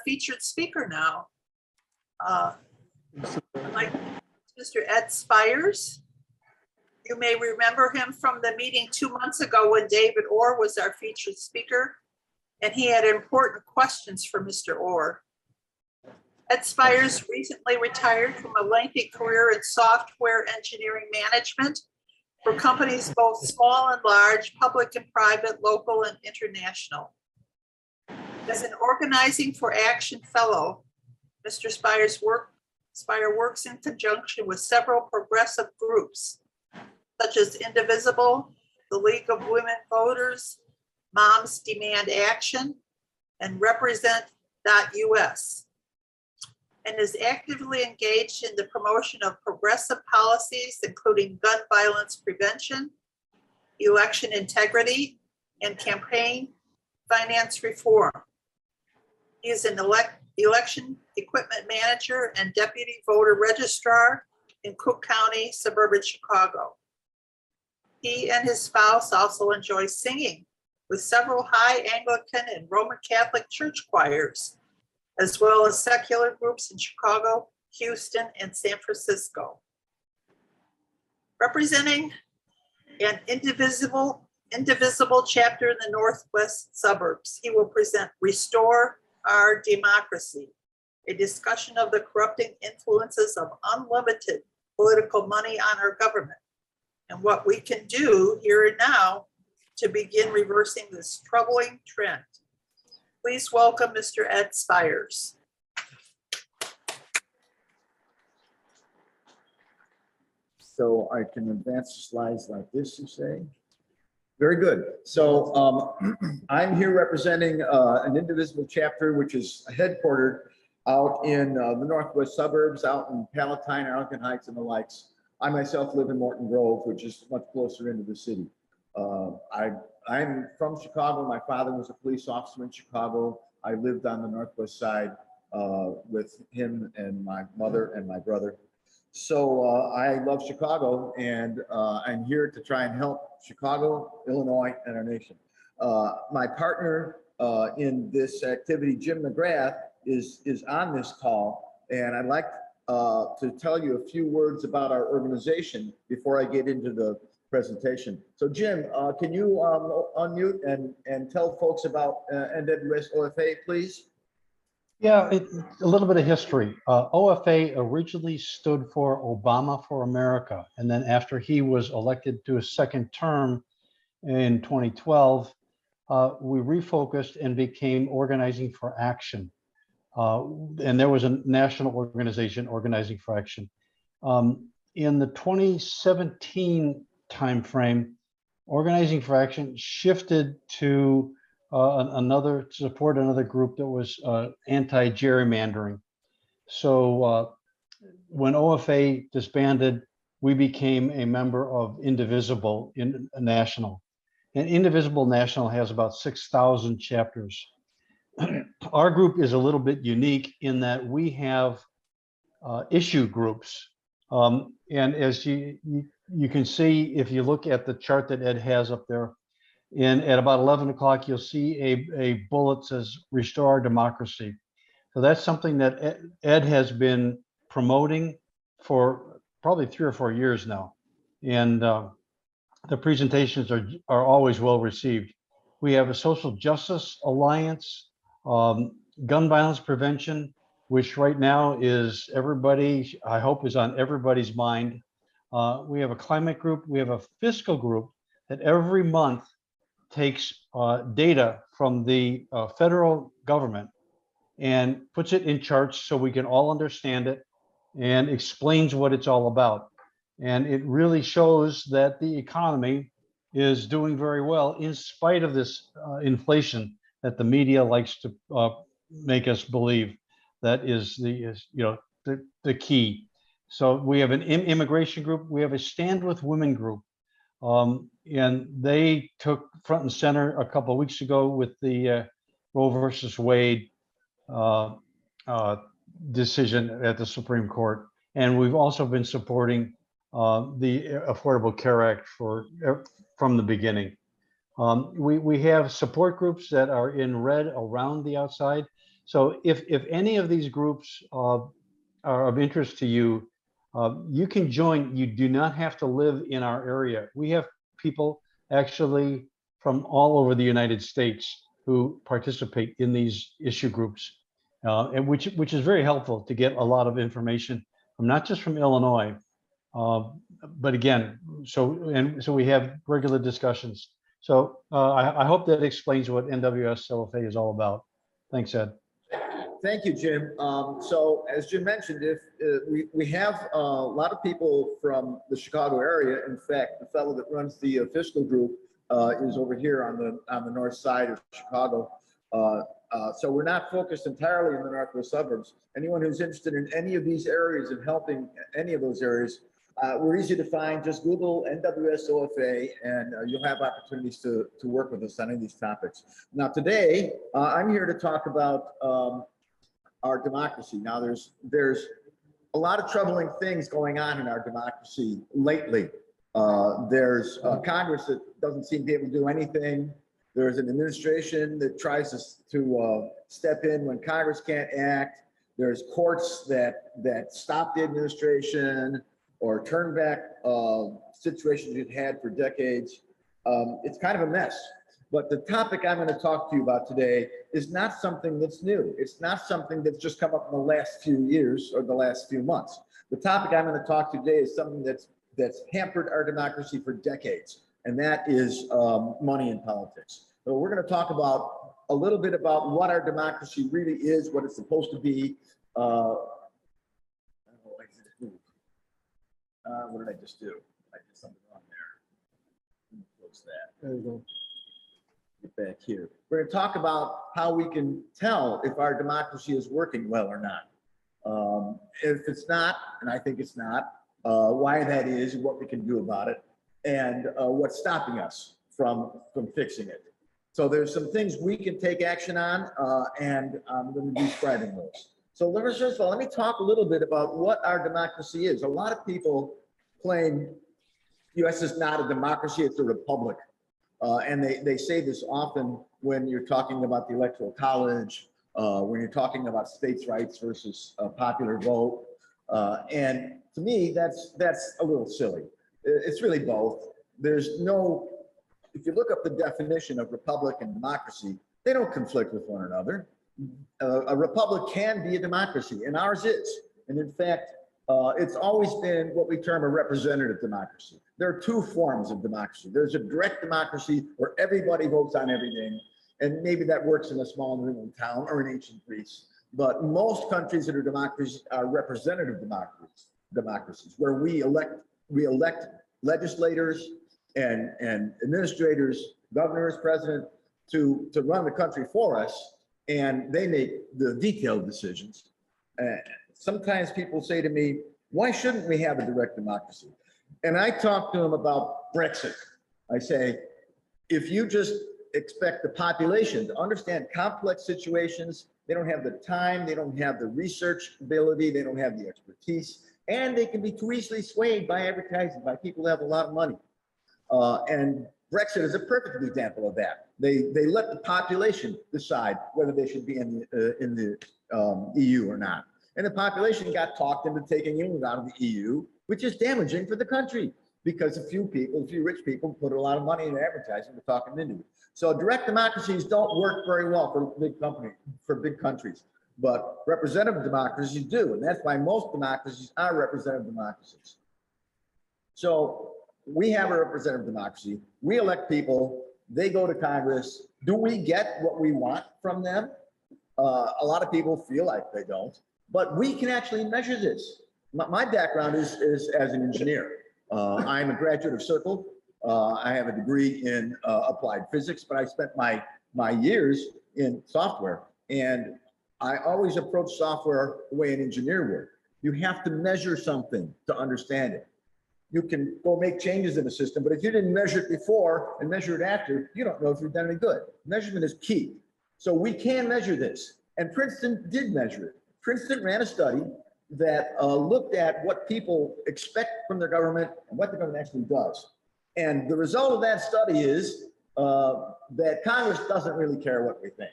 featured speaker now. Like Mr. Ed Spires. You may remember him from the meeting 2 months ago when David Orr was our featured speaker, and he had important questions for Mr. Orr. Ed Spires recently retired from a lengthy career in software engineering management for companies both small and large, public and private, local and international. As an Organizing for Action Fellow, Mr. Spire works in conjunction with several progressive groups, such as Indivisible, the League of Women Voters, Moms Demand Action, and Represent.us, and is actively engaged in the promotion of progressive policies, including gun violence prevention, election integrity, and campaign finance reform. He is an election equipment manager and deputy voter registrar in Cook County, suburban Chicago. He and his spouse also enjoy singing with several high Anglican and Roman Catholic church choirs, as well as secular groups in Chicago, Houston, and San Francisco. Representing an indivisible chapter in the Northwest suburbs, he will present Restore Our Democracy, a discussion of the corrupting influences of unlimited political money on our government and what we can do here and now to begin reversing this troubling trend. Please welcome Mr. Ed Spires. So I can advance the slides like this, you say? Very good. So I'm here representing an Indivisible chapter, which is headquartered out in the Northwest suburbs, out in Palatine, Arlington Heights, and the likes. I myself live in Morton Grove, which is much closer into the city. I'm from Chicago. My father was a police officer in Chicago. I lived on the Northwest side with him and my mother and my brother. So I love Chicago, and I'm here to try and help Chicago, Illinois, and our nation. My partner in this activity, Jim McGrath, is on this call, and I'd like to tell you a few words about our organization before I get into the presentation. So Jim, can you unmute and tell folks about NWS OFA, please? Yeah, a little bit of history. OFA originally stood for Obama for America. And then after he was elected to a second term in 2012, we refocused and became Organizing for Action. And there was a national organization, Organizing for Action. In the 2017 timeframe, Organizing for Action shifted to support another group that was anti-gerrymandering. So when OFA disbanded, we became a member of Indivisible National. And Indivisible National has about 6,000 chapters. Our group is a little bit unique in that we have issue groups. And as you can see, if you look at the chart that Ed has up there, and at about 11 o'clock, you'll see a bullet says Restore Our Democracy. So that's something that Ed has been promoting for probably 3 or 4 years now. And the presentations are always well received. We have a Social Justice Alliance, gun violence prevention, which right now is everybody, I hope, is on everybody's mind. We have a climate group. We have a fiscal group that every month takes data from the federal government and puts it in charts so we can all understand it and explains what it's all about. And it really shows that the economy is doing very well in spite of this inflation that the media likes to make us believe that is the key. So we have an immigration group. We have a Stand With Women group. And they took front and center a couple of weeks ago with the Roe versus Wade decision at the Supreme Court. And we've also been supporting the Affordable Care Act from the beginning. We have support groups that are in red around the outside. So if any of these groups are of interest to you, you can join. You do not have to live in our area. We have people actually from all over the United States who participate in these issue groups, and which is very helpful to get a lot of information from not just from Illinois, but again, so we have regular discussions. So I hope that explains what NWS OFA is all about. Thanks, Ed. Thank you, Jim. So as Jim mentioned, if we have a lot of people from the Chicago area. In fact, the fellow that runs the fiscal group is over here on the north side of Chicago. So we're not focused entirely in the northwest suburbs. Anyone who's interested in any of these areas and helping any of those areas, we're easy to find. Just Google NWS OFA and you'll have opportunities to work with us on any of these topics. Now today, I'm here to talk about our democracy. Now there's a lot of troubling things going on in our democracy lately. There's Congress that doesn't seem to be able to do anything. There's an administration that tries to step in when Congress can't act. There's courts that stop the administration or turn back situations you've had for decades. It's kind of a mess. But the topic I'm going to talk to you about today is not something that's new. It's not something that's just come up in the last few years or the last few months. The topic I'm going to talk to today is something that's hampered our democracy for decades, and that is money in politics. So we're going to talk about a little bit about what our democracy really is, what it's supposed to be. What did I just do? I did something wrong there. Close that. There we go. Get back here. We're going to talk about how we can tell if our democracy is working well or not. If it's not, and I think it's not, why that is, what we can do about it, and what's stopping us from fixing it. So there's some things we can take action on, and I'm going to be describing those. So first of all, let me talk a little bit about what our democracy is. A lot of people claim U.S. is not a democracy, it's a republic. And they say this often when you're talking about the Electoral College, when you're talking about states' rights versus popular vote. And to me, that's a little silly. It's really both. There's no, if you look up the definition of republic and democracy, they don't conflict with one another. A republic can be a democracy, and ours is. And in fact, it's always been what we term a representative democracy. There are two forms of democracy. There's a direct democracy where everybody votes on everything, and maybe that works in a small New England town or in ancient Greece. But most countries that are democracies are representative democracies where we elect legislators and administrators, governors, president to run the country for us, and they make the detailed decisions. Sometimes people say to me, why shouldn't we have a direct democracy? And I talk to them about Brexit. I say, if you just expect the population to understand complex situations, they don't have the time, they don't have the research ability, they don't have the expertise, and they can be too easily swayed by advertising, by people who have a lot of money. And Brexit is a perfect example of that. They let the population decide whether they should be in the EU or not. And the population got talked into taking England out of the EU, which is damaging for the country because a few rich people put a lot of money into advertising to talk them into it. So direct democracies don't work very well for big countries, but representative democracies do. And that's why most democracies are representative democracies. So we have a representative democracy. We elect people, they go to Congress. Do we get what we want from them? A lot of people feel like they don't. But we can actually measure this. My background is as an engineer. I'm a graduate of Circle. I have a degree in applied physics, but I spent my years in software. And I always approach software the way an engineer would. You have to measure something to understand it. You can go make changes in the system, but if you didn't measure it before and measure it after, you don't know if you've done any good. Measurement is key. So we can measure this. And Princeton did measure it. Princeton ran a study that looked at what people expect from their government and what the government actually does. And the result of that study is that Congress doesn't really care what we think.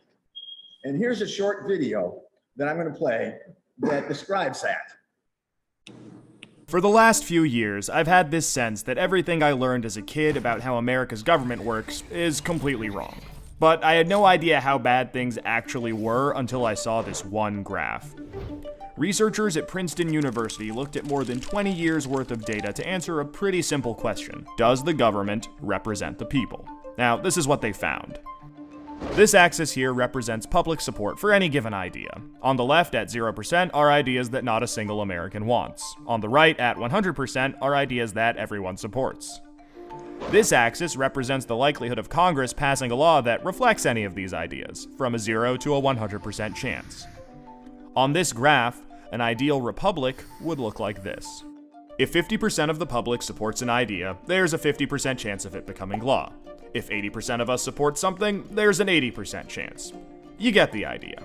And here's a short video that I'm going to play that describes that. For the last few years, I've had this sense that everything I learned as a kid about how America's government works is completely wrong. But I had no idea how bad things actually were until I saw this one graph. Researchers at Princeton University looked at more than 20 years worth of data to answer a pretty simple question. Does the government represent the people? Now, this is what they found. This axis here represents public support for any given idea. On the left at 0% are ideas that not a single American wants. On the right at 100% are ideas that everyone supports. This axis represents the likelihood of Congress passing a law that reflects any of these ideas, from a 0 to a 100% chance. On this graph, an ideal republic would look like this. If 50% of the public supports an idea, there's a 50% chance of it becoming law. If 80% of us support something, there's an 80% chance. You get the idea.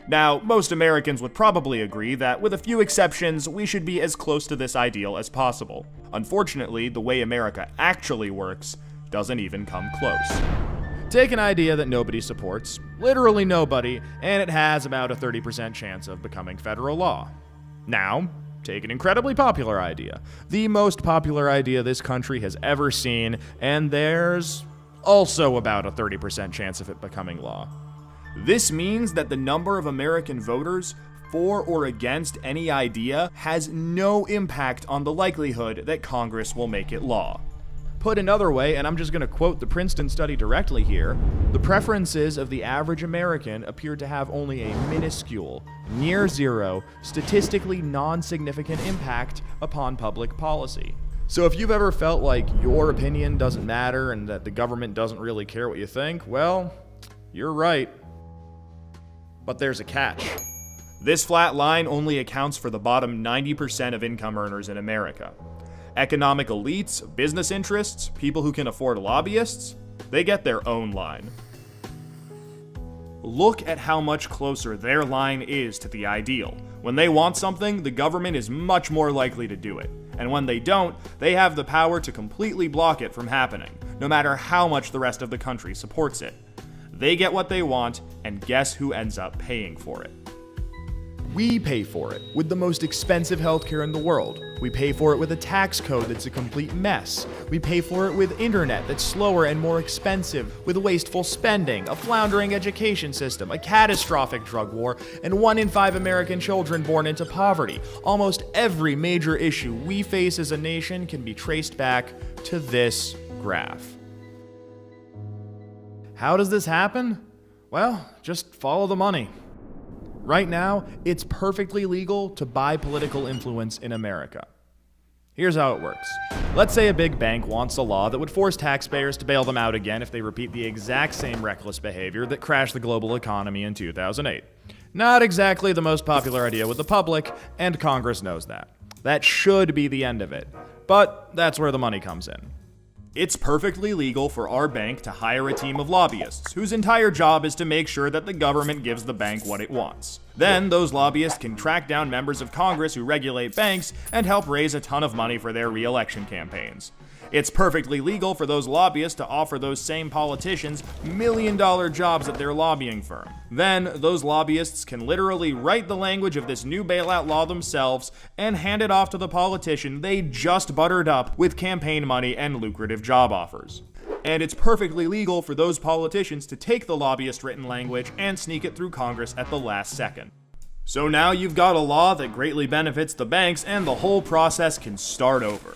Now, most Americans would probably agree that, with a few exceptions, we should be as close to this ideal as possible. Unfortunately, the way America actually works doesn't even come close. Take an idea that nobody supports, literally nobody, and it has about a 30% chance of becoming federal law. Now, take an incredibly popular idea, the most popular idea this country has ever seen, and there's also about a 30% chance of it becoming law. This means that the number of American voters for or against any idea has no impact on the likelihood that Congress will make it law. Put another way, and I'm just going to quote the Princeton study directly here, the preferences of the average American appear to have only a minuscule, near zero, statistically non-significant impact upon public policy. So if you've ever felt like your opinion doesn't matter and that the government doesn't really care what you think, well, you're right. But there's a catch. This flat line only accounts for the bottom 90% of income earners in America. Economic elites, business interests, people who can afford lobbyists, they get their own line. Look at how much closer their line is to the ideal. When they want something, the government is much more likely to do it. And when they don't, they have the power to completely block it from happening, no matter how much the rest of the country supports it. They get what they want, and guess who ends up paying for it? We pay for it with the most expensive healthcare in the world. We pay for it with a tax code that's a complete mess. We pay for it with internet that's slower and more expensive, with wasteful spending, a floundering education system, a catastrophic drug war, and 1 in 5 American children born into poverty. Almost every major issue we face as a nation can be traced back to this graph. How does this happen? Well, just follow the money. Right now, it's perfectly legal to buy political influence in America. Here's how it works. Let's say a big bank wants a law that would force taxpayers to bail them out again if they repeat the exact same reckless behavior that crashed the global economy in 2008. Not exactly the most popular idea with the public, and Congress knows that. That should be the end of it. But that's where the money comes in. It's perfectly legal for our bank to hire a team of lobbyists whose entire job is to make sure that the government gives the bank what it wants. Then those lobbyists can track down members of Congress who regulate banks and help raise a ton of money for their re-election campaigns. It's perfectly legal for those lobbyists to offer those same politicians million-dollar jobs at their lobbying firm. Then, those lobbyists can literally write the language of this new bailout law themselves and hand it off to the politician they just buttered up with campaign money and lucrative job offers. And it's perfectly legal for those politicians to take the lobbyist-written language and sneak it through Congress at the last second. So now you've got a law that greatly benefits the banks, and the whole process can start over.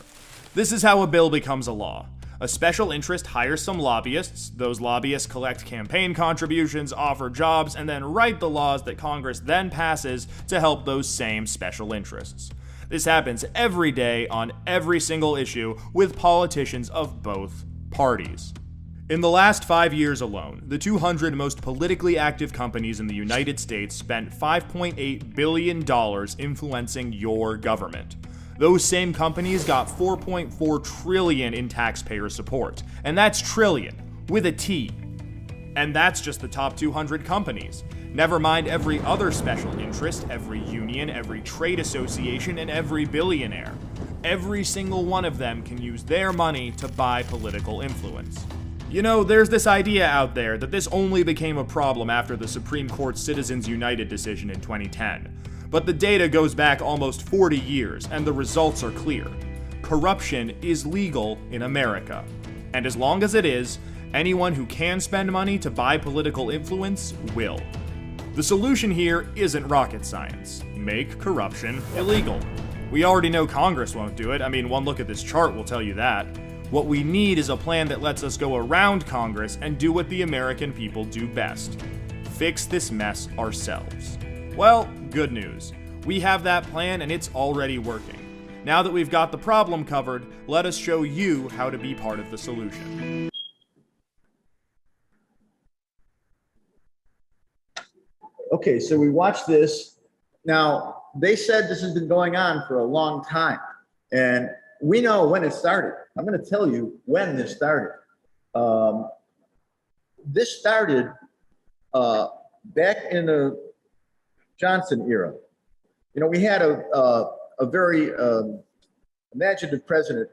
This is how a bill becomes a law. A special interest hires some lobbyists, those lobbyists collect campaign contributions, offer jobs, and then write the laws that Congress then passes to help those same special interests. This happens every day on every single issue with politicians of both parties. In the last 5 years alone, the 200 most politically active companies in the United States spent $5.8 billion influencing your government. Those same companies got $4.4 trillion in taxpayer support. And that's trillion, with a T. And that's just the top 200 companies. Never mind every other special interest, every union, every trade association, and every billionaire. Every single one of them can use their money to buy political influence. You know, there's this idea out there that this only became a problem after the Supreme Court's Citizens United decision in 2010. But the data goes back almost 40 years, and the results are clear. Corruption is legal in America. And as long as it is, anyone who can spend money to buy political influence will. The solution here isn't rocket science. Make corruption illegal. We already know Congress won't do it. I mean, one look at this chart will tell you that. What we need is a plan that lets us go around Congress and do what the American people do best. Fix this mess ourselves. Well, good news. We have that plan and it's already working. Now that we've got the problem covered, let us show you how to be part of the solution. Okay, so we watched this. Now, they said this has been going on for a long time, and we know when it started. I'm going to tell you when this started. This started back in the Johnson era. You know, we had a very imaginative president,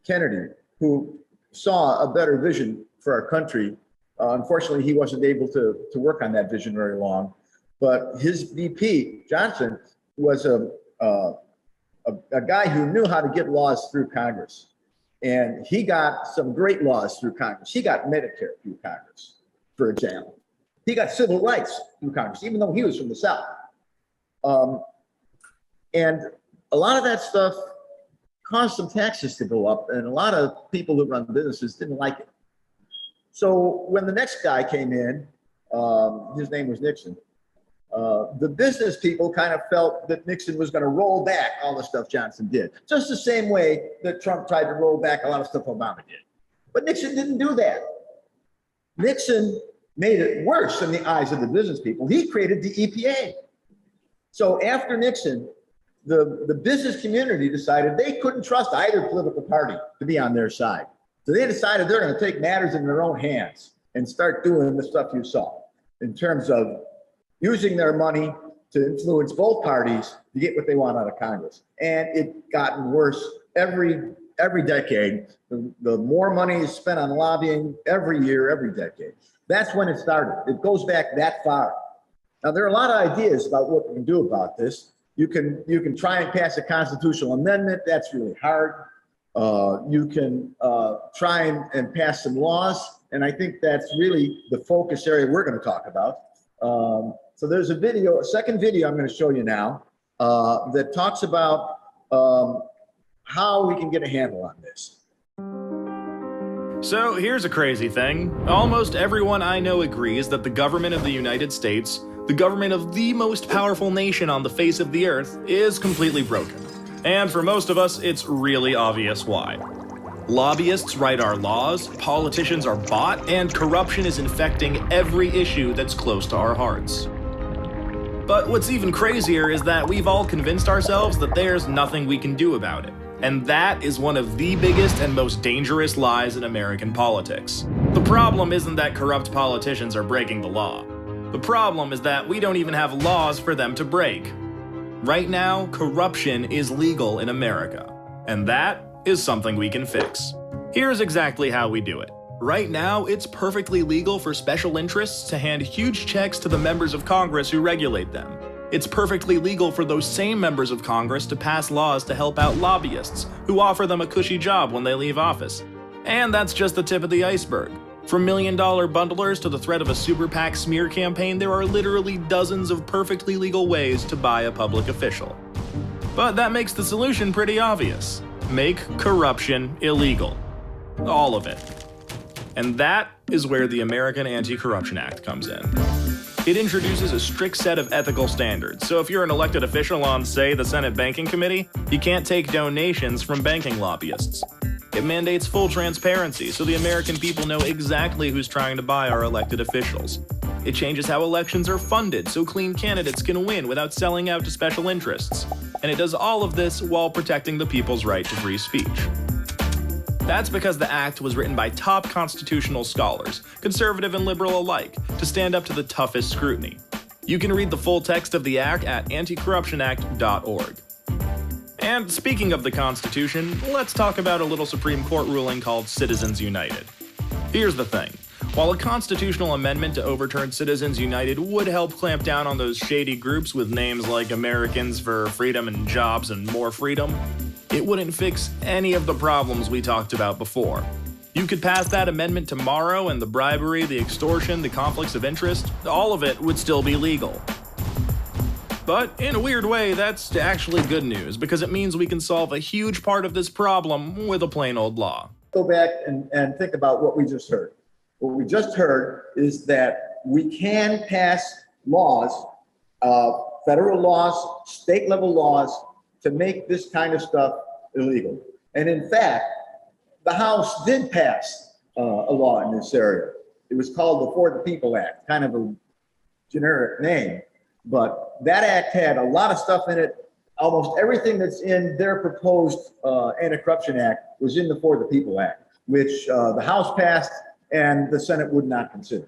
Kennedy, who saw a better vision for our country. Unfortunately, he wasn't able to work on that vision very long. But his VP, Johnson, was a guy who knew how to get laws through Congress. And he got some great laws through Congress. He got Medicare through Congress, for example. He got civil rights through Congress, even though he was from the South. And a lot of that stuff caused some taxes to go up, and a lot of people who run businesses didn't like it. So when the next guy came in, his name was Nixon, the business people kind of felt that Nixon was going to roll back all the stuff Johnson did, just the same way that Trump tried to roll back a lot of stuff Obama did. But Nixon didn't do that. Nixon made it worse in the eyes of the business people. He created the EPA. So after Nixon, the business community decided they couldn't trust either political party to be on their side. So they decided they're going to take matters in their own hands and start doing the stuff you saw in terms of using their money to influence both parties to get what they want out of Congress. And it gotten worse every decade. The more money is spent on lobbying every year, every decade. That's when it started. It goes back that far. Now, there are a lot of ideas about what we can do about this. You can try and pass a constitutional amendment. That's really hard. You can try and pass some laws. And I think that's really the focus area we're going to talk about. So there's a second video I'm going to show you now that talks about how we can get a handle on this. So here's a crazy thing. Almost everyone I know agrees that the government of the United States, the government of the most powerful nation on the face of the earth, is completely broken. And for most of us, it's really obvious why. Lobbyists write our laws, politicians are bought, and corruption is infecting every issue that's close to our hearts. But what's even crazier is that we've all convinced ourselves that there's nothing we can do about it. And that is one of the biggest and most dangerous lies in American politics. The problem isn't that corrupt politicians are breaking the law. The problem is that we don't even have laws for them to break. Right now, corruption is legal in America, and that is something we can fix. Here's exactly how we do it. Right now, it's perfectly legal for special interests to hand huge checks to the members of Congress who regulate them. It's perfectly legal for those same members of Congress to pass laws to help out lobbyists who offer them a cushy job when they leave office. And that's just the tip of the iceberg. From million-dollar bundlers to the threat of a super PAC smear campaign, there are literally dozens of perfectly legal ways to buy a public official. But that makes the solution pretty obvious. Make corruption illegal. All of it. And that is where the American Anti-Corruption Act comes in. It introduces a strict set of ethical standards, so if you're an elected official on, say, the Senate Banking Committee, you can't take donations from banking lobbyists. It mandates full transparency, so the American people know exactly who's trying to buy our elected officials. It changes how elections are funded, so clean candidates can win without selling out to special interests. And it does all of this while protecting the people's right to free speech. That's because the act was written by top constitutional scholars, conservative and liberal alike, to stand up to the toughest scrutiny. You can read the full text of the act at anticorruptionact.org. And speaking of the Constitution, let's talk about a little Supreme Court ruling called Citizens United. Here's the thing. While a constitutional amendment to overturn Citizens United would help clamp down on those shady groups with names like Americans for Freedom and Jobs and More Freedom, it wouldn't fix any of the problems we talked about before. You could pass that amendment tomorrow and the bribery, the extortion, the conflicts of interest, all of it would still be legal. But in a weird way, that's actually good news because it means we can solve a huge part of this problem with a plain old law. Go back and think about what we just heard. What we just heard is that we can pass laws, federal laws, state level laws, to make this kind of stuff illegal. And in fact, the House did pass a law in this area. It was called the For the People Act, kind of a generic name, but that act had a lot of stuff in it. Almost everything that's in their proposed Anti-Corruption Act was in the For the People Act, which the House passed and the Senate would not consider.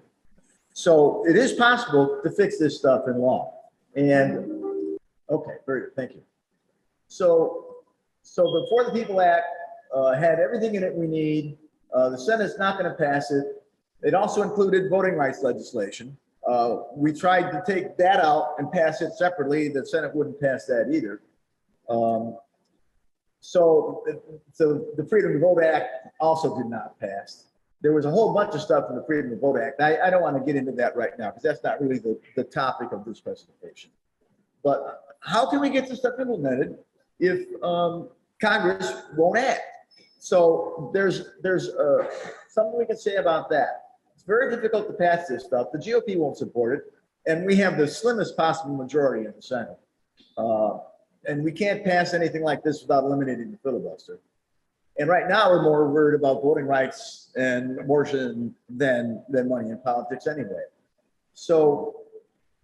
So it is possible to fix this stuff in law. And okay, very good, thank you. So the For the People Act had everything in it we need. The Senate's not going to pass it. It also included voting rights legislation. We tried to take that out and pass it separately. The Senate wouldn't pass that either. So the Freedom to Vote Act also did not pass. There was a whole bunch of stuff in the Freedom to Vote Act. I don't want to get into that right now because that's not really the topic of this presentation. But how can we get this stuff implemented if Congress won't act? So there's something we can say about that. It's very difficult to pass this stuff. The GOP won't support it, and we have the slimmest possible majority in the Senate. And we can't pass anything like this without eliminating the filibuster. And right now, we're more worried about voting rights and abortion than money in politics anyway. So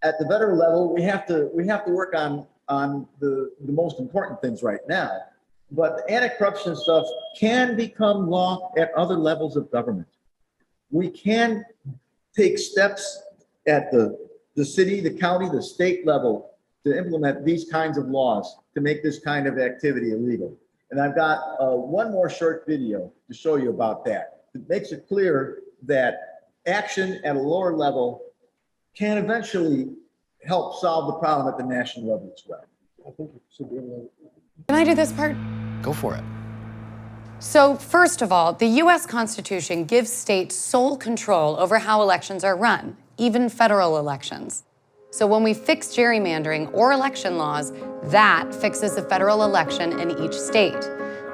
at the federal level, we have to work on the most important things right now. But the anti-corruption stuff can become law at other levels of government. We can take steps at the city, the county, the state level to implement these kinds of laws to make this kind of activity illegal. And I've got one more short video to show you about that. It makes it clear that action at a lower level can eventually help solve the problem at the national level as well. I think it should be. Can I do this part? Go for it. So first of all, the US Constitution gives states sole control over how elections are run, even federal elections. So when we fix gerrymandering or election laws, that fixes the federal election in each state.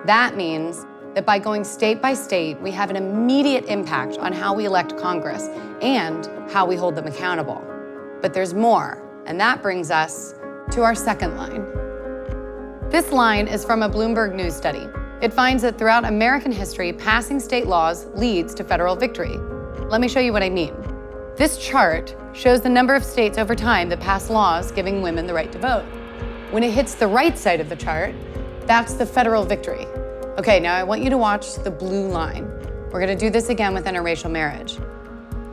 That means that by going state by state, we have an immediate impact on how we elect Congress and how we hold them accountable. But there's more, and that brings us to our second line. This line is from a Bloomberg News study. It finds that throughout American history, passing state laws leads to federal victory. Let me show you what I mean. This chart shows the number of states over time that pass laws giving women the right to vote. When it hits the right side of the chart, that's the federal victory. Okay, now I want you to watch the blue line. We're gonna do this again with interracial marriage.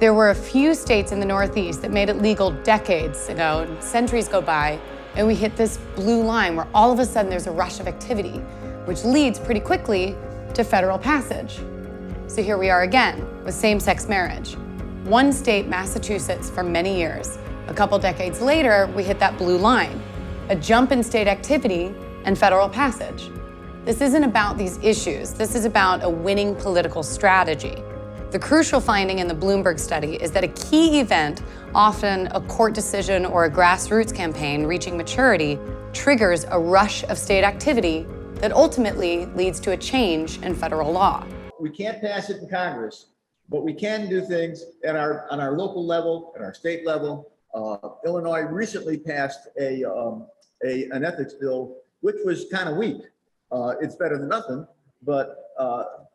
There were a few states in the Northeast that made it legal decades ago, and centuries go by, and we hit this blue line where all of a sudden there's a rush of activity, which leads pretty quickly to federal passage. So here we are again with same-sex marriage. One state, Massachusetts, for many years. A couple decades later, we hit that blue line, a jump in state activity and federal passage. This isn't about these issues. This is about a winning political strategy. The crucial finding in the Bloomberg study is that a key event, often a court decision or a grassroots campaign reaching maturity, triggers a rush of state activity that ultimately leads to a change in federal law. We can't pass it in Congress, but we can do things on our local level, at our state level. Illinois recently passed an ethics bill, which was kind of weak. It's better than nothing, but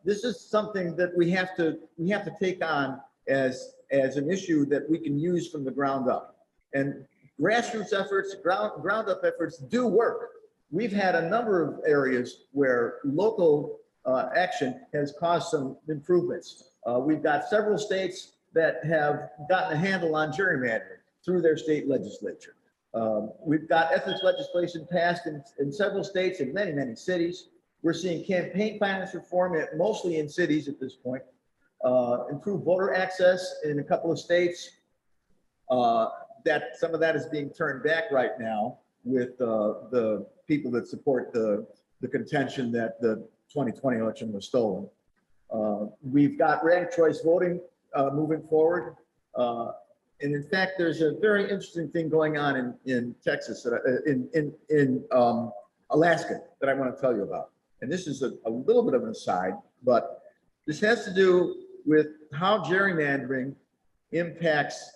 this is something that we have to take on as an issue that we can use from the ground up. And grassroots efforts, ground up efforts do work. We've had a number of areas where local action has caused some improvements. We've got several states that have gotten a handle on gerrymandering through their state legislature. We've got ethics legislation passed in several states in many, many cities. We're seeing campaign finance reform mostly in cities at this point. improve voter access in a couple of states. That some of that is being turned back right now with the people that support the contention that the 2020 election was stolen. We've got ranked choice voting moving forward. And in fact, there's a very interesting thing going on in Texas, in Alaska, that I want to tell you about. And this is a little bit of an aside, but this has to do with how gerrymandering impacts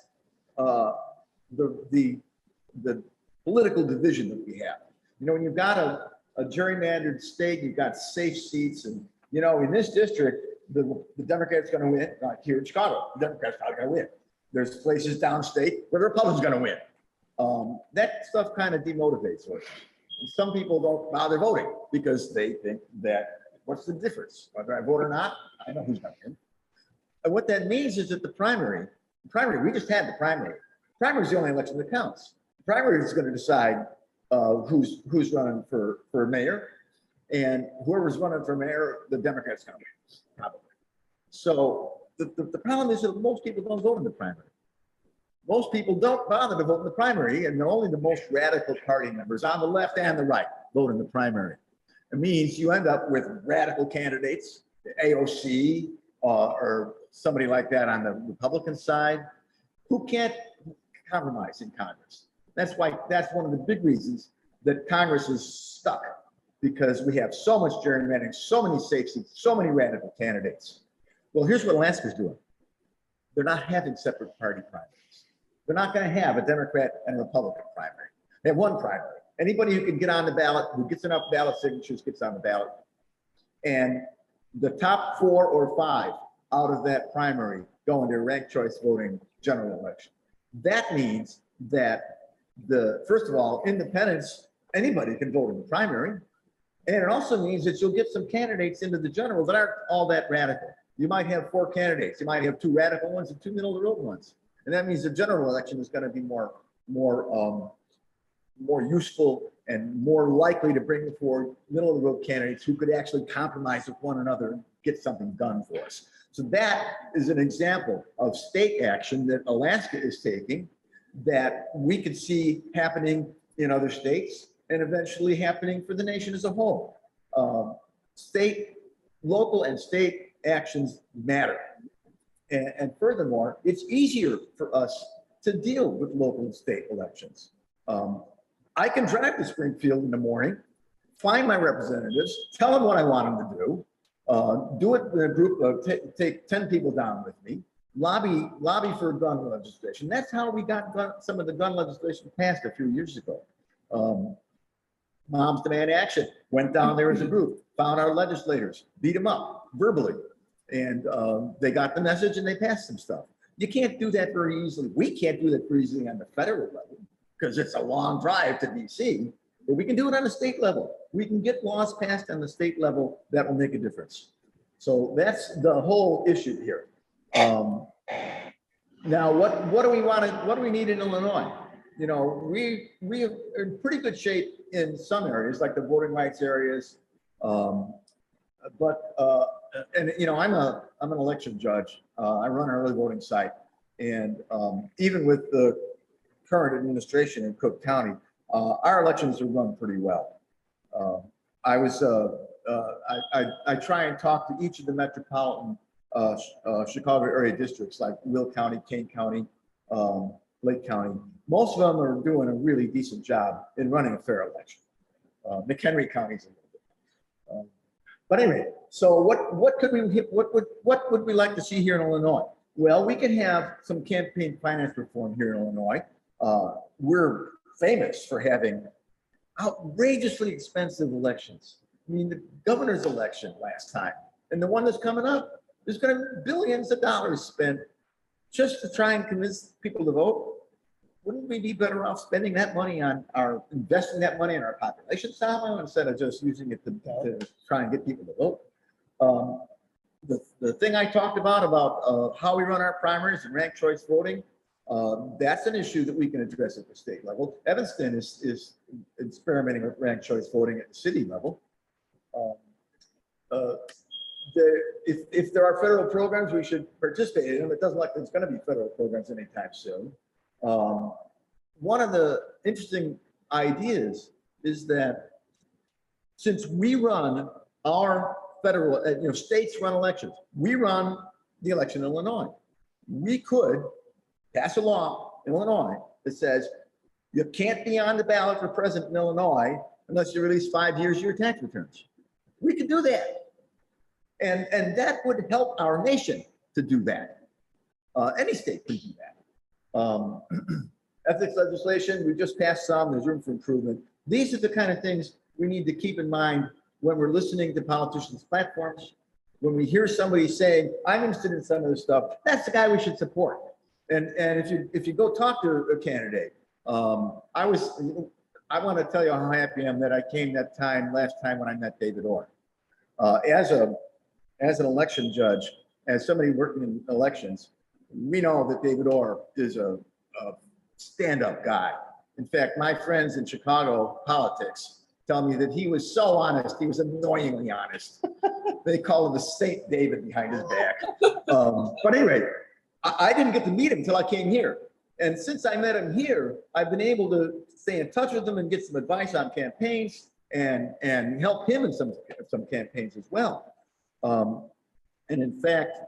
the political division that we have. You know, when you've got a gerrymandered state, you've got safe seats, and you know, in this district, the Democrats going to win. Like here in Chicago, the Democrats are going to win. There's places downstate where the Republicans going to win. That stuff kind of demotivates us. Some people don't bother voting because they think that what's the difference? Whether I vote or not, I know who's going to win. And what that means is that the primary, we just had the primary. Primary is the only election that counts. The primary is going to decide who's running for mayor, and whoever's running for mayor, the Democrats going to win, probably. So the problem is that most people don't vote in the primary. Most people don't bother to vote in the primary, and only the most radical party members on the left and the right vote in the primary. It means you end up with radical candidates, the AOC or somebody like that on the Republican side, who can't compromise in Congress. That's one of the big reasons that Congress is stuck, because we have so much gerrymandering, so many safe seats, so many radical candidates. Well, here's what Alaska's doing. They're not having separate party primaries. They're not going to have a Democrat and a Republican primary. They have one primary. Anybody who can get on the ballot, who gets enough ballot signatures, gets on the ballot. And the top 4 or 5 out of that primary go into ranked choice voting general election. That means that first of all, independents, anybody can vote in the primary. And it also means that you'll get some candidates into the general that aren't all that radical. You might have 4 candidates. You might have 2 radical ones and 2 middle of the road ones. And that means the general election is going to be more useful and more likely to bring forward middle of the road candidates who could actually compromise with one another and get something done for us. So that is an example of state action that Alaska is taking that we could see happening in other states and eventually happening for the nation as a whole. Local and state actions matter. And furthermore, it's easier for us to deal with local and state elections. I can drive to Springfield in the morning, find my representatives, tell them what I want them to do it in a group, take 10 people down with me, lobby for gun legislation. That's how we got some of the gun legislation passed a few years ago. Moms Demand Action went down there as a group, found our legislators, beat them up verbally, and they got the message and they passed some stuff. You can't do that very easily. We can't do that very easily on the federal level because it's a long drive to DC, but we can do it on the state level. We can get laws passed on the state level that will make a difference. So that's the whole issue here. Now, what do we want to? What do we need in Illinois? You know, we are in pretty good shape in some areas, like the voting rights areas. And you know, I'm an election judge. I run an early voting site, and even with the current administration in Cook County, our elections are run pretty well. I try and talk to each of the metropolitan Chicago area districts like Will County, Kane County, Lake County. Most of them are doing a really decent job in running a fair election. McHenry County's a little bit. But anyway, so what would we like to see here in Illinois? Well, we can have some campaign finance reform here in Illinois. We're famous for having outrageously expensive elections. I mean, the governor's election last time and the one that's coming up, there's going to be billions of dollars spent just to try and convince people to vote. Wouldn't we be better off spending that money on investing that money in our population somehow instead of just using it to try and get people to vote? The thing I talked about how we run our primaries and ranked choice voting, that's an issue that we can address at the state level. Evanston is experimenting with ranked choice voting at the city level. if there are federal programs, we should participate in them. It doesn't look like there's going to be federal programs anytime soon. One of the interesting ideas is that since we run our federal, states run elections, we run the election in Illinois. We could pass a law in Illinois that says you can't be on the ballot for president in Illinois unless you release 5 years of your tax returns. We could do that. And that would help our nation to do that. Any state can do that. Ethics legislation, we just passed some, there's room for improvement. These are the kind of things we need to keep in mind when we're listening to politicians' platforms. When we hear somebody saying, I'm interested in some of this stuff, that's the guy we should support. And if you go talk to a candidate, I want to tell you how happy I am that I came last time when I met David Orr. As an election judge, as somebody working in elections, we know that David Orr is a stand-up guy. In fact, my friends in Chicago politics tell me that he was so honest, he was annoyingly honest. They call him the Saint David behind his back. But anyway, I didn't get to meet him until I came here. And since I met him here, I've been able to stay in touch with him and get some advice on campaigns and help him in some campaigns as well. And in fact,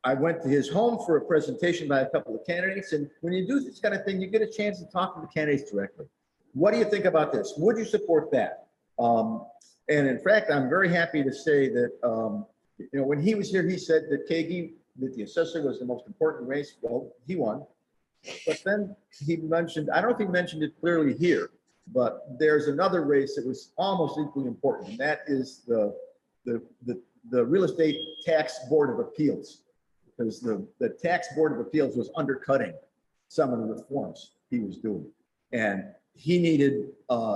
I went to his home for a presentation by a couple of candidates. And when you do this kind of thing, you get a chance to talk to the candidates directly. What do you think about this? Would you support that? And in fact, I'm very happy to say that, when he was here, he said that Kagi, that the assessor was the most important race. Well, he won. But then he mentioned, I don't know if he mentioned it clearly here, but there's another race that was almost equally important, and that is the Real Estate Tax Board of Appeals, because the Tax Board of Appeals was undercutting some of the reforms he was doing, and he needed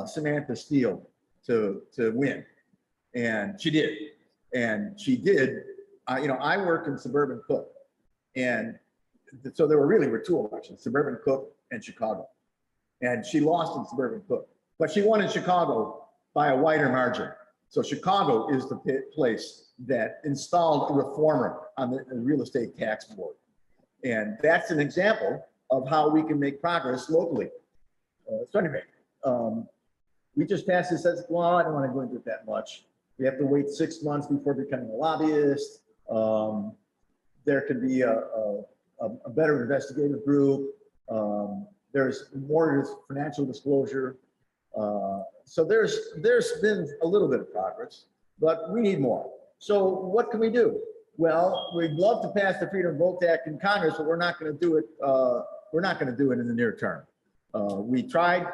Samantha Steele to win, and she did, I work in suburban Cook, and so there were two elections, suburban Cook and Chicago. And she lost in suburban Cook, but she won in Chicago by a wider margin. So Chicago is the place that installed a reformer on the real estate tax board. And that's an example of how we can make progress locally. So anyway, we just passed this as law. I don't want to go into it that much. We have to wait 6 months before becoming a lobbyist. There can be a better investigative group. There's more financial disclosure. So there's been a little bit of progress, but we need more. So what can we do? Well, we'd love to pass the Freedom Vote Act in Congress, but we're not going to do it. We're not going to do it in the near term. We tried.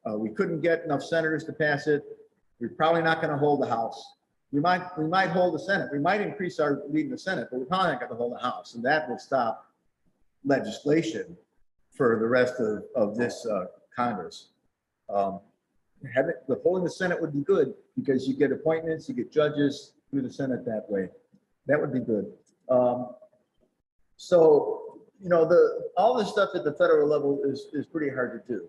We couldn't get enough senators to pass it. We're probably not going to hold the House. We might hold the Senate. We might increase our lead in the Senate, but we're probably not going to hold the House, and that will stop legislation for the rest of this Congress. Holding the Senate would be good because you get appointments, you get judges through the Senate that way. That would be good. So, all this stuff at the federal level is pretty hard to do.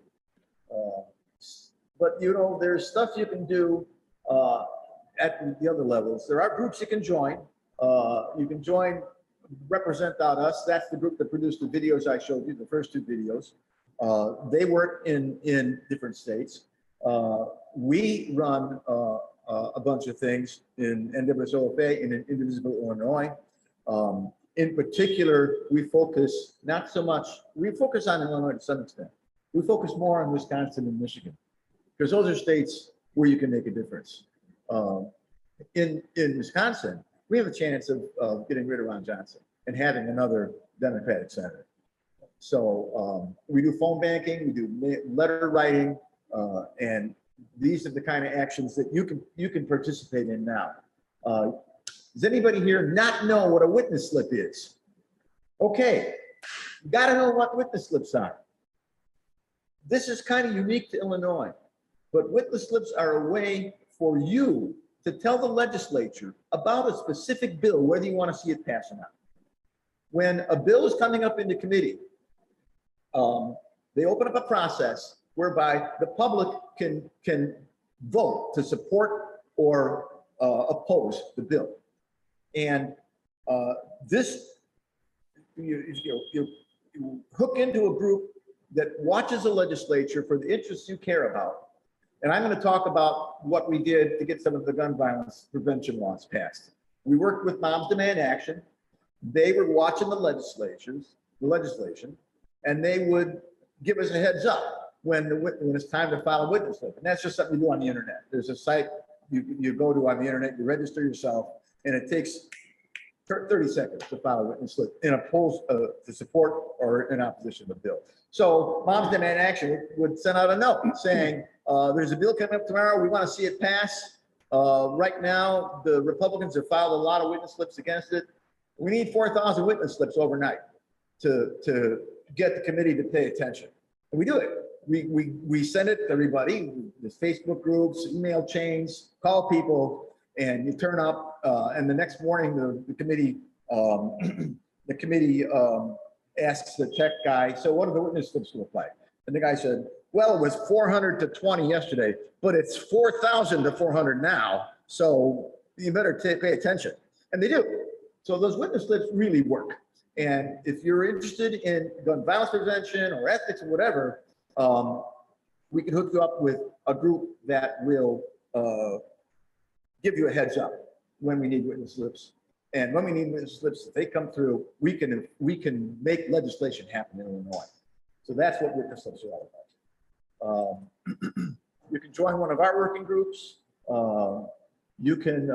But, there's stuff you can do at the other levels. There are groups you can join. You can join Represent.us. That's the group that produced the videos I showed you, the first two videos. They work in different states. We run a bunch of things in NWSOFA and in Indivisible, Illinois. In particular, we focus on Illinois to some extent. We focus more on Wisconsin and Michigan, because those are states where you can make a difference. In Wisconsin, we have a chance of getting rid of Ron Johnson and having another Democratic senator. So we do phone banking, we do letter writing, and these are the kind of actions that you can participate in now. Does anybody here not know what a witness slip is? Okay, you got to know what witness slips are. This is kind of unique to Illinois, but witness slips are a way for you to tell the legislature about a specific bill, whether you want to see it pass or not. When a bill is coming up into committee, they open up a process whereby the public can vote to support or oppose the bill. And this, you hook into a group that watches the legislature for the interests you care about. And I'm going to talk about what we did to get some of the gun violence prevention laws passed. We worked with Moms Demand Action. They were watching the legislation, and they would give us a heads up when it's time to file a witness slip. And that's just something you do on the internet. There's a site you go to on the internet, you register yourself, and it takes 30 seconds to file a witness slip in opposed to support or in opposition to the bill. So Moms Demand Action would send out a note saying, there's a bill coming up tomorrow. We want to see it pass. Right now, the Republicans have filed a lot of witness slips against it. We need 4,000 witness slips overnight to get the committee to pay attention. And we do it. We send it to everybody, there's Facebook groups, email chains, call people, and you turn up. And the next morning, the committee asks the tech guy, so what do the witness slips look like? And the guy said, well, it was 400 to 20 yesterday, but it's 4,000 to 400 now. So you better pay attention. And they do. So those witness slips really work. And if you're interested in gun violence prevention or ethics or whatever, we can hook you up with a group that will give you a heads up when we need witness slips. And when we need witness slips, if they come through, we can make legislation happen in Illinois. So that's what witness slips are all about. You can join one of our working groups. You can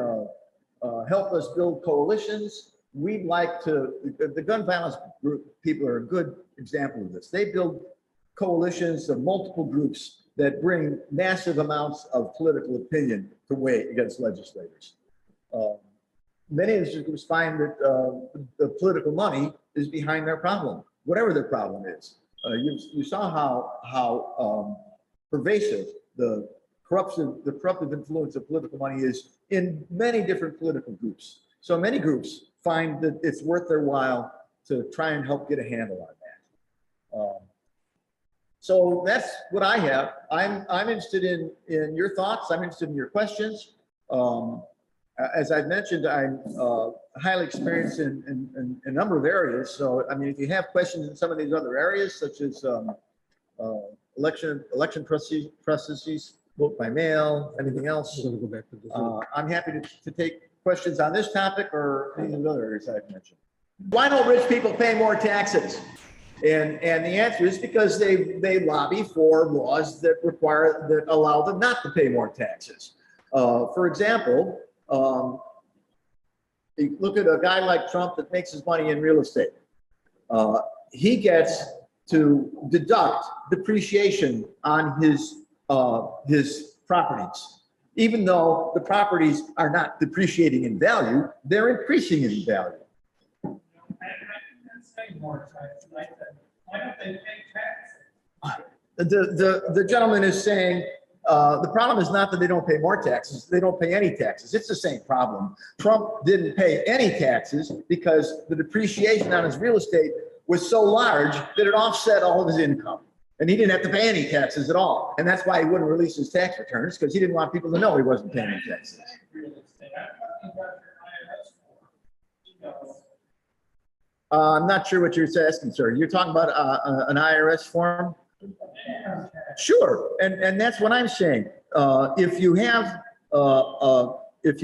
help us build coalitions. We'd like to, the gun violence group people are a good example of this. They build coalitions of multiple groups that bring massive amounts of political opinion to weigh against legislators. Many of these groups find that the political money is behind their problem, whatever their problem is. You saw how pervasive the corruptive influence of political money is in many different political groups. So many groups find that it's worth their while to try and help get a handle on that. So that's what I have. I'm interested in your thoughts. I'm interested in your questions. As I've mentioned, I'm highly experienced in a number of areas. So, I mean, if you have questions in some of these other areas, such as election processes, vote by mail, anything else, I'm happy to take questions on this topic or any of the other areas I've mentioned. Why don't rich people pay more taxes? And the answer is because they lobby for laws that allow them not to pay more taxes. For example, you look at a guy like Trump that makes his money in real estate. He gets to deduct depreciation on his properties. Even though the properties are not depreciating in value, they're increasing in value. More taxes. I said, why don't they pay taxes? The gentleman is saying the problem is not that they don't pay more taxes, they don't pay any taxes. It's the same problem. Trump didn't pay any taxes because the depreciation on his real estate was so large that it offset all of his income. And he didn't have to pay any taxes at all. And that's why he wouldn't release his tax returns, because he didn't want people to know he wasn't paying any taxes. I'm not sure what you're asking, sir. You're talking about an IRS form? Sure, and that's what I'm saying. If you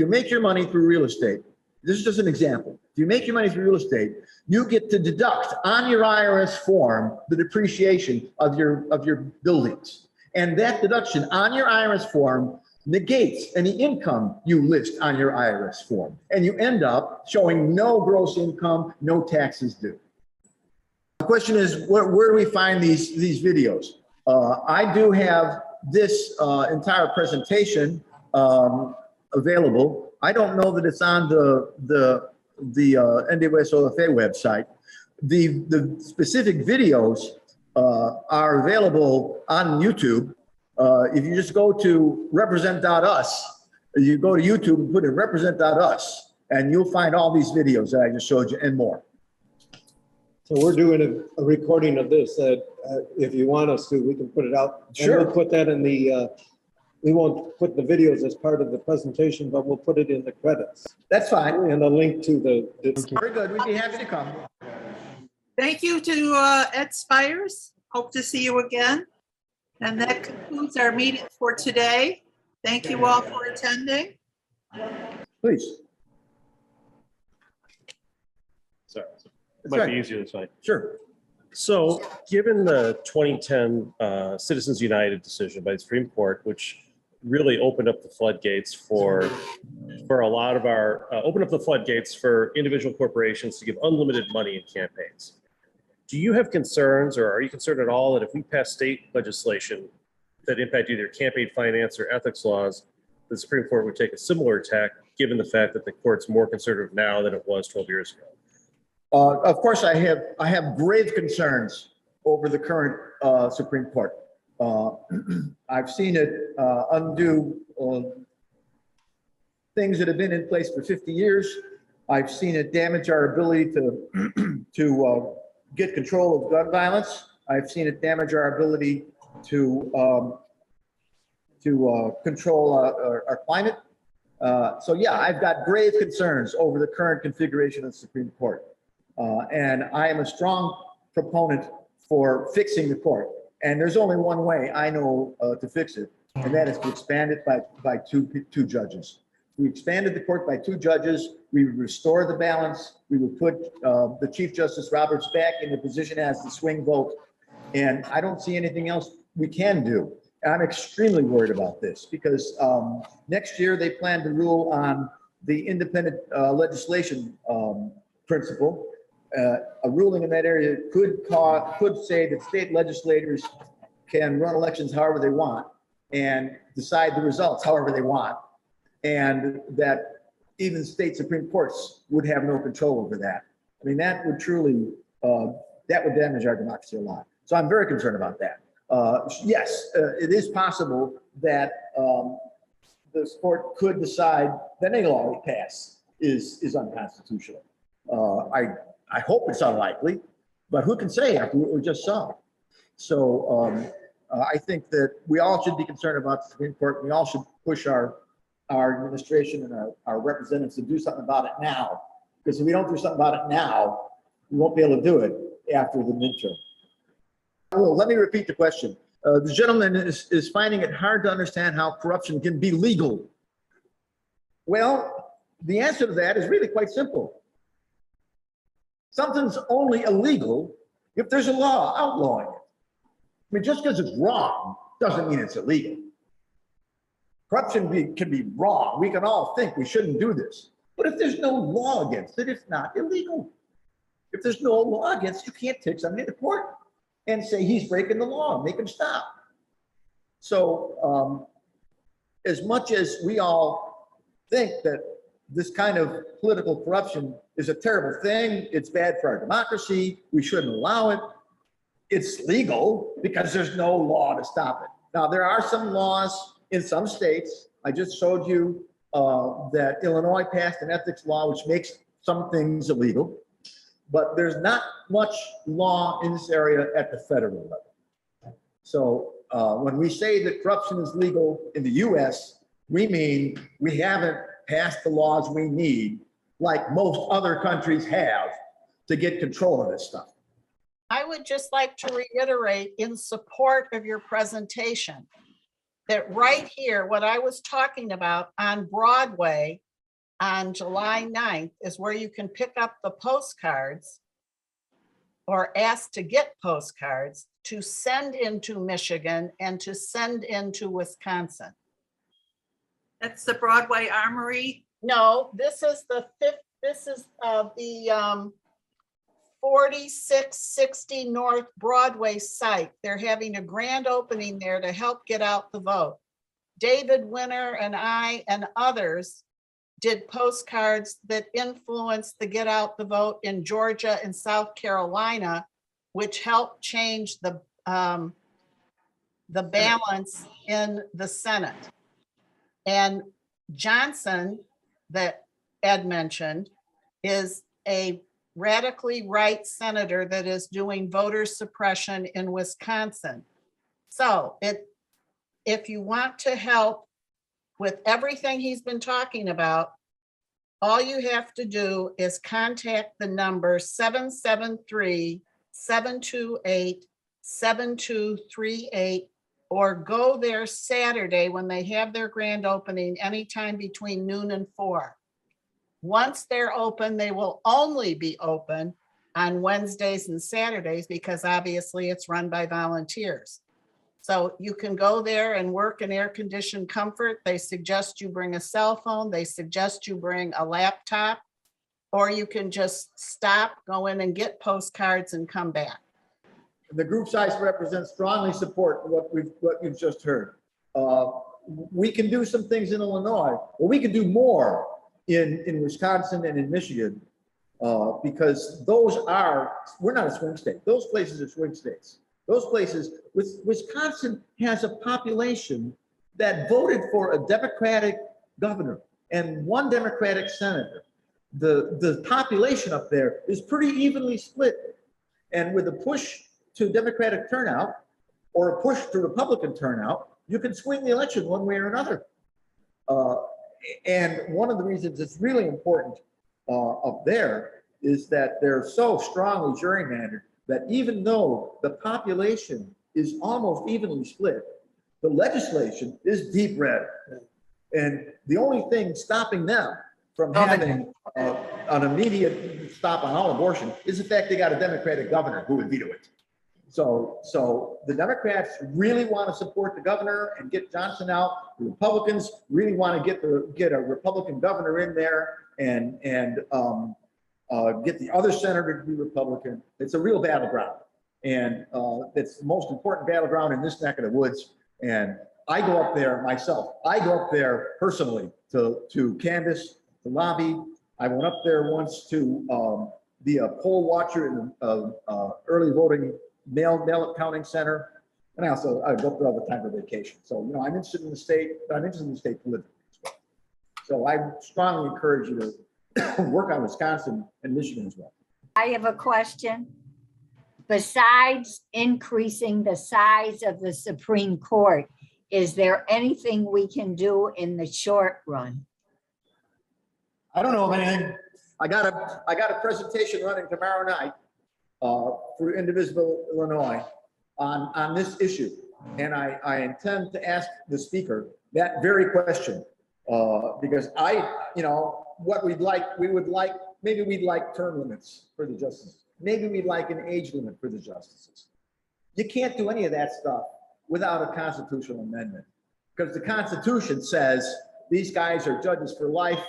make your money through real estate, this is just an example. If you make your money through real estate, you get to deduct on your IRS form the depreciation of your buildings. And that deduction on your IRS form negates any income you list on your IRS form. And you end up showing no gross income, no taxes due. The question is, where do we find these videos? I do have this entire presentation available. I don't know that it's on the Indivisible website. The specific videos are available on YouTube. If you just go to represent.us, you go to YouTube and put in represent.us, and you'll find all these videos that I just showed you and more. So we're doing a recording of this. If you want us to, we can put it out. Sure. And we'll put that in the we won't put the videos as part of the presentation, but we'll put it in the credits That's fine. and a link to the Very good. We'd be happy to come. Thank you to Ed Spires. Hope to see you again. And that concludes our meeting for today. Thank you all for attending. Please. Sorry, That's might right. be easier this way. Sure. So, given the 2010 Citizens United decision by the Supreme Court, which really opened up the floodgates for a lot of our, opened up the floodgates for individual corporations to give unlimited money in campaigns. Do you have concerns, or are you concerned at all that if we pass state legislation that impact either campaign finance or ethics laws, the Supreme Court would take a similar tack, given the fact that the court's more conservative now than it was 12 years ago? Of course, I have grave concerns over the current Supreme Court. I've seen it undo things that have been in place for 50 years. I've seen it damage our ability to get control of gun violence. I've seen it damage our ability to control our climate. So yeah, I've got grave concerns over the current configuration of the Supreme Court. And I am a strong proponent for fixing the court. And there's only one way I know to fix it, and that is to expand it by two judges. We expanded the court by 2 judges. We would restore the balance. We would put the Chief Justice Roberts back in the position as the swing vote. And I don't see anything else we can do. And I'm extremely worried about this because next year they plan to rule on the independent legislation principle. A ruling in that area could say that state legislators can run elections however they want and decide the results however they want, and that even state Supreme Courts would have no control over that. I mean, that would truly, that would damage our democracy a lot. So I'm very concerned about that. Yes, it is possible that this court could decide that any law we pass is unconstitutional. I hope it's unlikely, but who can say after what we just saw? So I think that we all should be concerned about the Supreme Court. We all should push our administration and our representatives to do something about it now. Because if we don't do something about it now, we won't be able to do it after the midterm. Well, let me repeat the question. The gentleman is finding it hard to understand how corruption can be legal. Well, the answer to that is really quite simple. Something's only illegal if there's a law outlawing it. I mean, just because it's wrong doesn't mean it's illegal. Corruption can be wrong. We can all think we shouldn't do this. But if there's no law against it, it's not illegal. If there's no law against it, you can't take somebody to court and say he's breaking the law, make him stop. So as much as we all think that this kind of political corruption is a terrible thing, it's bad for our democracy, we shouldn't allow it, it's legal because there's no law to stop it. Now, there are some laws in some states. I just showed you that Illinois passed an ethics law which makes some things illegal, but there's not much law in this area at the federal level. So when we say that corruption is legal in the US, we mean we haven't passed the laws we need, like most other countries have, to get control of this stuff. I would just like to reiterate in support of your presentation that right here, what I was talking about on Broadway on July 9th is where you can pick up the postcards or ask to get postcards to send into Michigan and to send into Wisconsin. That's the Broadway Armory. No, this is the the 4660 North Broadway site. They're having a grand opening there to help get out the vote. David Winter and I and others did postcards that influenced the get out the vote in Georgia and South Carolina, which helped change the balance in the Senate. And Johnson, that Ed mentioned, is a radically right senator that is doing voter suppression in Wisconsin. So if you want to help with everything he's been talking about, all you have to do is contact the number 773-728-7238, or go there Saturday when they have their grand opening, anytime between noon and 4. Once they're open, they will only be open on Wednesdays and Saturdays, because obviously it's run by volunteers. So you can go there and work in air-conditioned comfort. They suggest you bring a cell phone. They suggest you bring a laptop, or you can just stop, go in and get postcards and come back. The group size represents strongly support what you've just heard. We can do some things in Illinois, but we can do more in Wisconsin and in Michigan, because we're not a swing state. Those places are swing states. Those places, Wisconsin has a population that voted for a Democratic governor and one Democratic senator. The population up there is pretty evenly split. And with a push to Democratic turnout or a push to Republican turnout, you can swing the election one way or another. And one of the reasons it's really important up there is that they're so strongly gerrymandered that even though the population is almost evenly split, the legislation is deep red. And the only thing stopping them from having an immediate stop on all abortion is the fact they got a Democratic governor who would veto it. So the Democrats really want to support the governor and get Johnson out. The Republicans really want to get a Republican governor in there and get the other senator to be Republican. It's a real battleground, and it's the most important battleground in this neck of the woods. And I go up there myself. I go up there personally to canvass, to lobby. I went up there once to be a poll watcher in early voting mail counting center, and I go up there all the time for vacation. So I'm interested in the state, but I'm interested in the state politically as well. So I strongly encourage you to work on Wisconsin and Michigan as well. I have a question. Besides increasing the size of the Supreme Court, is there anything we can do in the short run? I don't know of anything. I got a presentation running tomorrow night for Indivisible, Illinois on this issue. And I intend to ask the speaker that very question because maybe we'd like term limits for the justices. Maybe we'd like an age limit for the justices. You can't do any of that stuff without a constitutional amendment, because the Constitution says these guys are judges for life,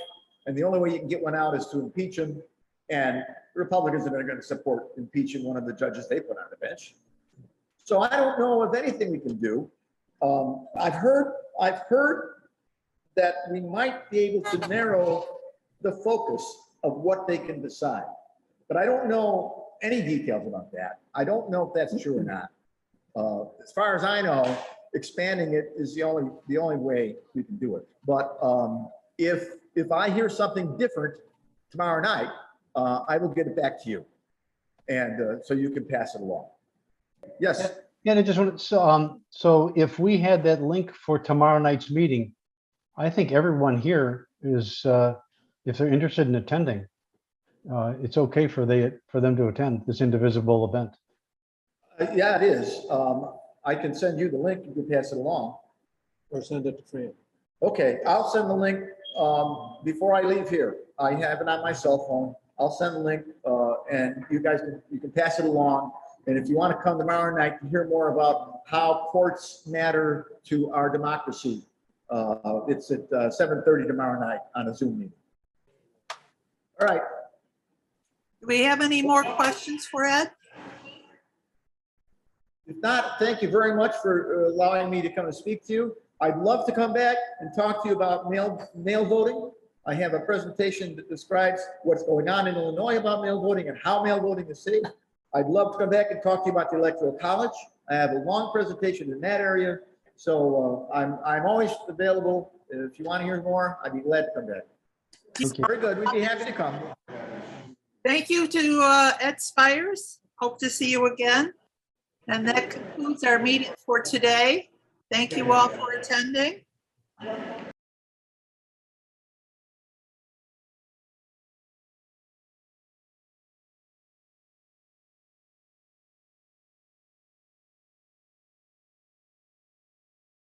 and the only way you can get one out is to impeach them. And Republicans are going to support impeaching one of the judges they put on the bench. So I don't know of anything we can do. I've heard that we might be able to narrow the focus of what they can decide, but I don't know any details about that. I don't know if that's true or not. As far as I know, expanding it is the only way we can do it. But if I hear something different tomorrow night, I will get it back to you, and so you can pass it along. Yes. Yeah, I just wanted, so if we had that link for tomorrow night's meeting, I think everyone here is, if they're interested in attending, it's okay for them to attend this Indivisible event. Yeah, it is. I can send you the link. You can pass it along. Or send it to Fran. Okay, I'll send the link before I leave here. I have it on my cell phone. I'll send the link, and you guys can pass it along. And if you want to come tomorrow night to hear more about how courts matter to our democracy, it's at 7:30 tomorrow night on a Zoom meeting. All right. Do we have any more questions for Ed? If not, thank you very much for allowing me to come and speak to you. I'd love to come back and talk to you about mail voting. I have a presentation that describes what's going on in Illinois about mail voting and how mail voting is safe. I'd love to come back and talk to you about the Electoral College. I have a long presentation in that area. So I'm always available. If you want to hear more, I'd be glad to come back. Very good. We'd be happy to come. Thank you to Ed Spires. Hope to see you again. And that concludes our meeting for today. Thank you all for attending.